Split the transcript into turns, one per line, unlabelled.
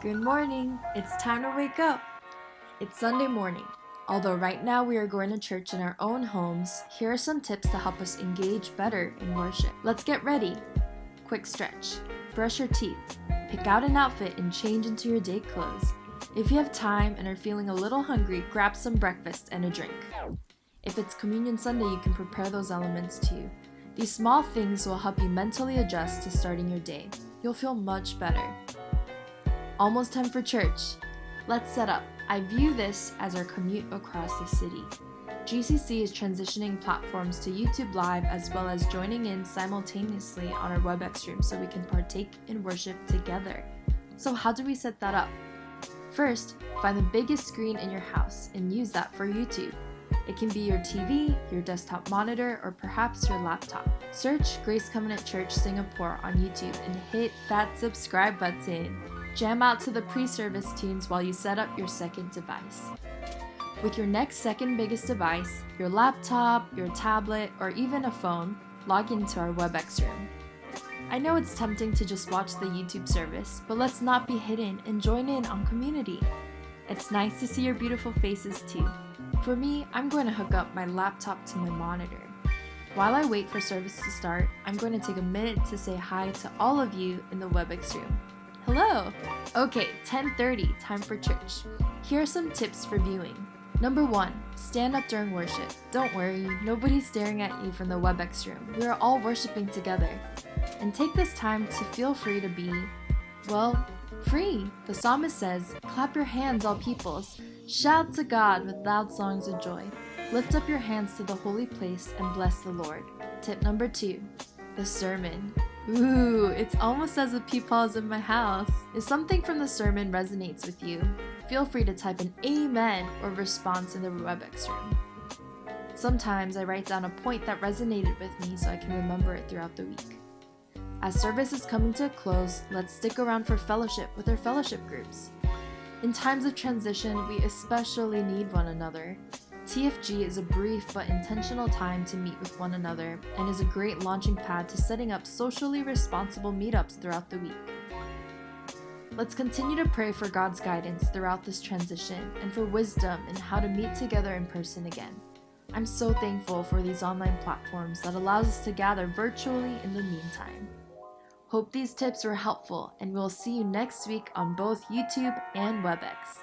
Good morning. It's time to wake up. It's Sunday morning. Although right now we are going to church in our own homes, here are some tips to help us engage better in worship. Let's get ready. Quick stretch. Brush your teeth. Pick out an outfit and change into your day clothes. If you have time and are feeling a little hungry, grab some breakfast and a drink. If it's Communion Sunday, you can prepare those elements too. These small things will help you mentally adjust to starting your day. You'll feel much better. Almost time for church. Let's set up. I view this as our commute across the city. GCC is transitioning platforms to YouTube Live as well as joining in simultaneously on our Webex stream so we can partake in worship together. So how do we set that up? First, find the biggest screen in your house and use that for YouTube. It can be your TV, your desktop monitor, or perhaps your laptop. Search Grace Covenant Church Singapore on YouTube and hit that subscribe button. Jam out to the pre-service tunes while you set up your second device. With your next second biggest device, your laptop, your tablet, or even a phone, log into our Webex room. I know it's tempting to just watch the YouTube service, but let's not be hidden and join in on community. It's nice to see your beautiful faces too. For me, I'm going to hook up my laptop to my monitor. While I wait for service to start, I'm going to take a minute to say hi to all of you in the Webex room. Hello! Okay, 10:30, time for church. Here are some tips for viewing. Number 1, stand up during worship. Don't worry, nobody's staring at you from the Webex room. We are all worshiping together. And take this time to feel free to be, free. The psalmist says, "Clap your hands, all peoples. Shout to God with loud songs of joy. Lift up your hands to the holy place and bless the Lord." Tip number 2, the sermon. Ooh, it's almost as if Peepaw is in my house. If something from the sermon resonates with you, feel free to type an amen or response in the Webex room. Sometimes I write down a point that resonated with me so I can remember it throughout the week. As service is coming to a close, let's stick around for fellowship with our fellowship groups. In times of transition, we especially need one another. TFG is a brief but intentional time to meet with one another and is a great launching pad to setting up socially responsible meetups throughout the week. Let's continue to pray for God's guidance throughout this transition and for wisdom in how to meet together in person again. I'm so thankful for these online platforms that allows us to gather virtually in the meantime. Hope these tips were helpful, and we'll see you next week on both YouTube and Webex.